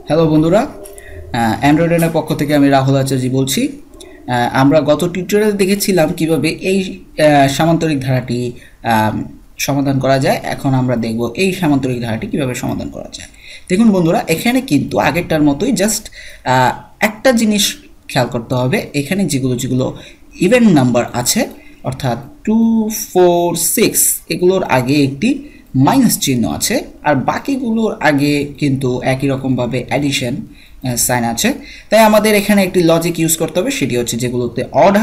Hello বন্ধুরা, অ্যান্ড্রয়েডের পক্ষ থেকে আমি রাহুল আচার্য বলছি। আমরা গত টিউটোরিয়ালে দেখেছিলাম কিভাবে এই সামান্তরিক ধারাটি সমাধান করা যায়। এখন আমরা দেখব এই সামান্তরিক ধারাটি কিভাবে সমাধান করা যায়। দেখুন বন্ধুরা, এখানে কিন্তু আগেরটার মতোই জাস্ট একটা জিনিস খেয়াল করতে হবে। এখানে যেগুলো ইভেন নাম্বার আছে অর্থাৎ 2, 4, 6 এগুলোর আগে একটি মাইনাস চিহ্ন আছে, আর বাকিগুলোর আগে কিন্তু একই রকমভাবে অ্যাডিশন সাইন আছে। তাই আমাদের এখানে একটি লজিক ইউজ করতে হবে, সেটি হচ্ছে যেগুলোতে অড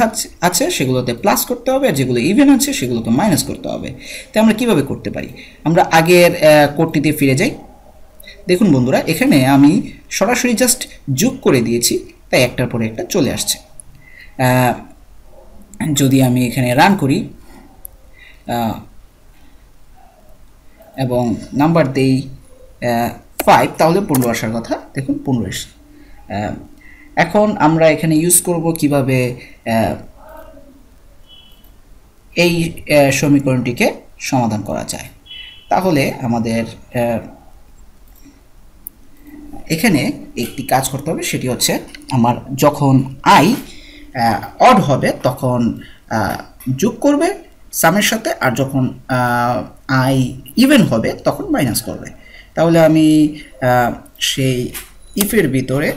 আছে সেগুলোতে প্লাস করতে হবে, আর যেগুলো ইভেন আছে সেগুলোকে মাইনাস করতে হবে। তাই আমরা কিভাবে করতে পারি, আমরা আগের কোডটিতে ফিরে যাই। দেখুন বন্ধুরা, এখানে আমি সরাসরি জাস্ট যোগ করে দিয়েছি, তাই একটার পরে একটা চলে আসছে। যদি আমি এখানে রান করি এবং নাম্বার দেই 5, তাহলে 15 আসার কথা। দেখুন 15 এসে। এখন আমরা এখানে ইউজ করব কিভাবে এই সমীকরণটিকে সমাধান করা যায়। তাহলে আমাদের এখানে একটি কাজ করতে হবে, সেটি হচ্ছে আমার যখন আই অড হবে তখন যোগ করবে সামের সাথে, আর যখন আই ইভেন হবে তখন মাইনাস করবে। তাহলে আমি সেই ইফের ভিতরে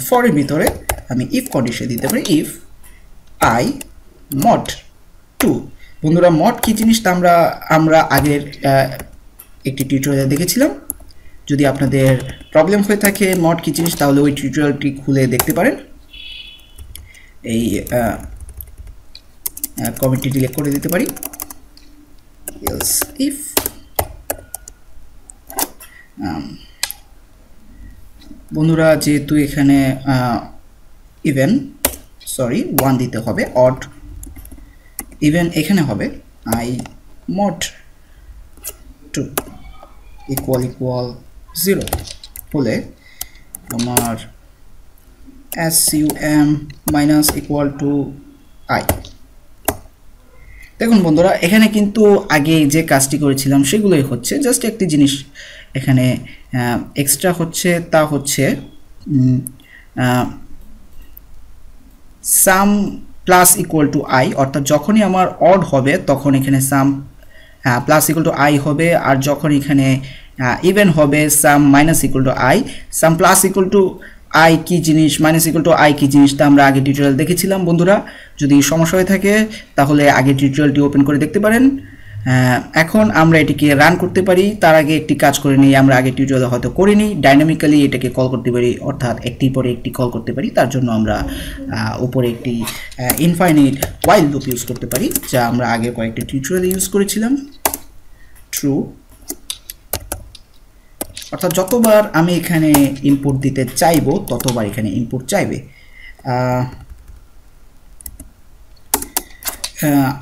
ফরের ভিতরে আমি ইফ কন্ডিশন দিতে পারি, ইফ আই মড 2। বন্ধুরা, মড কি জিনিস তা আমরা আগের একটি টিউটোরিয়ালে দেখেছিলাম। যদি আপনাদের প্রবলেম হয়ে থাকে মড কি জিনিস, তাহলে ওই টিউটোরিয়ালটি খুলে দেখতে পারেন। এই কমেন্টটি ডিলিট করে দিতে পারি। এলস ইফ বন্ধুরা, যেহেতু এখানে ইভেন 1 দিতে হবে, অড ইভেন এখানে হবে আই মড 2 ইকুয়াল 0 হলে আমার SUM minus equal to I. দেখুন বন্ধুরা, এখানে কিন্তু আগে যে কাজটি করেছিলাম সেগুলোই হচ্ছে, জাস্ট একটি জিনিস এখানে এক্সট্রা হচ্ছে, তা হচ্ছে sum plus equal to I. অর্থাৎ যখনই আমার অড হবে তখন এখানে sum plus equal to I হবে, আর যখন এখানে ইভেন হবে sum minus equal to I. Sum plus equal to I কি জিনিস, মাইনাস ইকুয়াল টু আই কি জিনিস, তা আমরা আগে টিউটোরিয়াল দেখেছিলাম। বন্ধুরা, যদি সমস্যা হয়ে থাকে তাহলে আগে টিউটোরিয়ালটি ওপেন করে দেখতে পারেন। এখন আমরা এটিকে রান করতে পারি। তার আগে একটি কাজ করে নিই, আমরা আগে টিউটোরিয়ালে হয়তো করিনি। ডাইনামিক্যালি এটাকে কল করতে পারি, অর্থাৎ একটির পরে একটি কল করতে পারি। তার জন্য আমরা উপরে একটি ইনফাইনাইট ওয়াইল লুপ ইউজ করতে পারি, যা আমরা আগে কয়েকটি টিউটোরিয়ালে ইউজ করেছিলাম। ট্রু, অর্থাৎ যতবার আমি এখানে ইনপুট দিতে চাইবো ততবার এখানে ইনপুট চাইবে।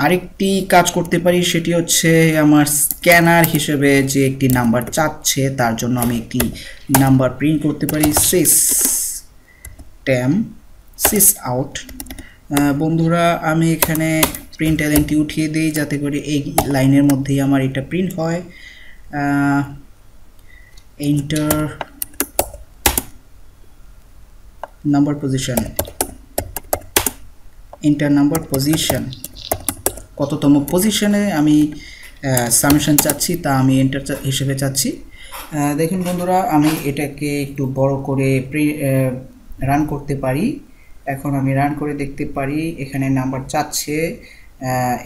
আরেকটি কাজ করতে পারি, সেটি হচ্ছে আমার স্ক্যানার হিসেবে যে একটি নাম্বার চাচ্ছে তার জন্য আমি একটি নাম্বার প্রিন্ট করতে পারি, sys out। বন্ধুরা, আমি এখানে প্রিন্ট এলএনটি উঠিয়ে দিই যাতে করে এই লাইনের মধ্যেই আমার এটা প্রিন্ট হয়। এন্টার নাম্বার পজিশন, কততম পজিশনে আমি সামেশন চাচ্ছি তা আমি এন্টার হিসেবে চাচ্ছি। দেখুন বন্ধুরা, আমি এটাকে একটু বড় করে রান করতে পারি। এখন আমি রান করে দেখতে পারি এখানে নাম্বার চাচ্ছে।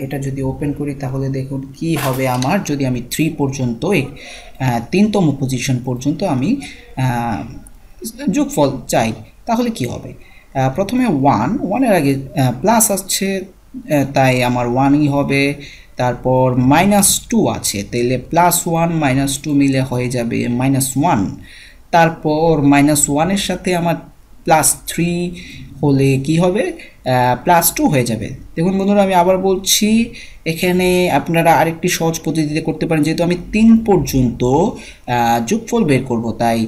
এটা যদি ওপেন করি তাহলে দেখুন কি হবে আমার, যদি আমি 3 পর্যন্ত 3তম পজিশন পর্যন্ত আমি যোগফল চাই তাহলে কি হবে। প্রথমে 1 এর আগে প্লাস আসছে, তাই আমার 1ই হবে। তারপর -2 আছে, তাহলে +1 -2 মিলে হয়ে যাবে -1। তারপর -1 এর সাথে আমার +3 হলে কি হবে, +2 হয়ে যাবে। দেখুন বন্ধুরা, আমি আবার বলছি, এখানে আপনারা আরেকটি সহজ পদ্ধতিতে করতে পারেন। যেহেতু আমি 3 পর্যন্ত যোগফল বের করব, তাই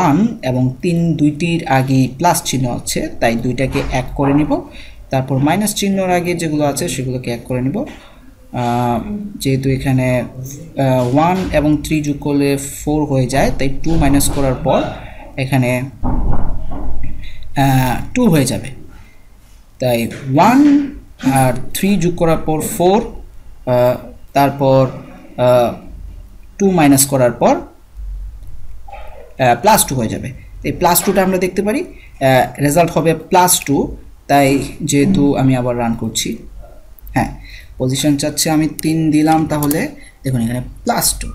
1 এবং 3 দুইটির আগে প্লাস চিহ্ন আছে, তাই দুইটাকে এক করে নিব। তারপর মাইনাস চিহ্নর আগে যেগুলো আছে সেগুলোকে এক করে নিব। যেহেতু এখানে 1 এবং 3 যোগ করলে 4 হয়ে যায়, তাই 2 মাইনাস করার পর এখানে 2 হয়ে যাবে। তাই 1 আর 3 যোগ করার পর 4, তারপর 2 মাইনাস করার পর +2 হয়ে যাবে। এই +2টা আমরা দেখতে পারি, রেজাল্ট হবে +2। তাই যেহেতু আমি আবার রান করছি, হ্যাঁ পজিশন চাচ্ছে আমি 3 দিলাম, তাহলে দেখুন এখানে +2।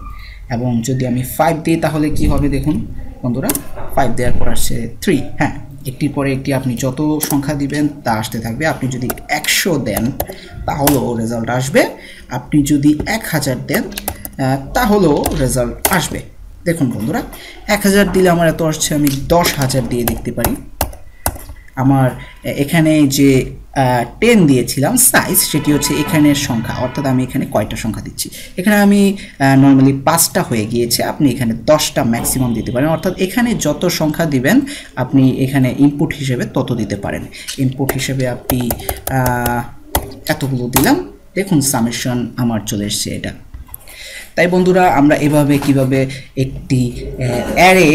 এবং যদি আমি 5 দিই তাহলে কি হবে দেখুন বন্ধুরা, 5 দেওয়ার পর আসছে 3। হ্যাঁ, একটির পরে একটি আপনি যত সংখ্যা দিবেন তা আসতে থাকবে। আপনি যদি 100 দেন তাহলেও রেজাল্ট আসবে, আপনি যদি 1000 দেন তাহলেও রেজাল্ট আসবে। দেখুন বন্ধুরা, 1000 দিলে আমার এত আসছে, আমি 10,000 দিয়ে দেখতে পারি। আমার এখানে যে 10 দিয়েছিলাম সাইজ, সেটি হচ্ছে এখানের সংখ্যা, অর্থাৎ আমি এখানে কয়টা সংখ্যা দিচ্ছি। এখানে আমি নর্মালি 5টা হয়ে গিয়েছে, আপনি এখানে 10টা ম্যাক্সিমাম দিতে পারেন। অর্থাৎ এখানে যত সংখ্যা দিবেন আপনি এখানে ইনপুট হিসেবে তত দিতে পারেন। ইনপুট হিসেবে আপনি এতগুলো দিলাম, দেখুন সামেশন আমার চলে এসছে এটা। তাই বন্ধুরা, আমরা এভাবে কিভাবে একটি অ্যারে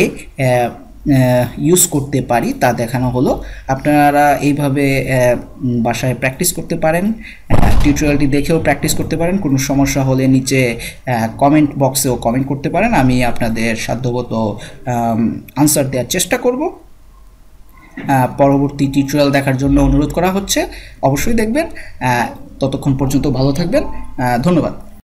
ইউজ করতে পারি তা দেখানো হলো। আপনারা এইভাবে বাসায় প্র্যাকটিস করতে পারেন, টিউটোরিয়ালটি দেখেও প্র্যাকটিস করতে পারেন। কোনো সমস্যা হলে নিচে কমেন্ট বক্সেও কমেন্ট করতে পারেন, আমি আপনাদের সাধ্যমতো আনসার দেওয়ার চেষ্টা করব। পরবর্তী টিউটোরিয়াল দেখার জন্য অনুরোধ করা হচ্ছে, অবশ্যই দেখবেন। ততক্ষণ পর্যন্ত ভালো থাকবেন, ধন্যবাদ।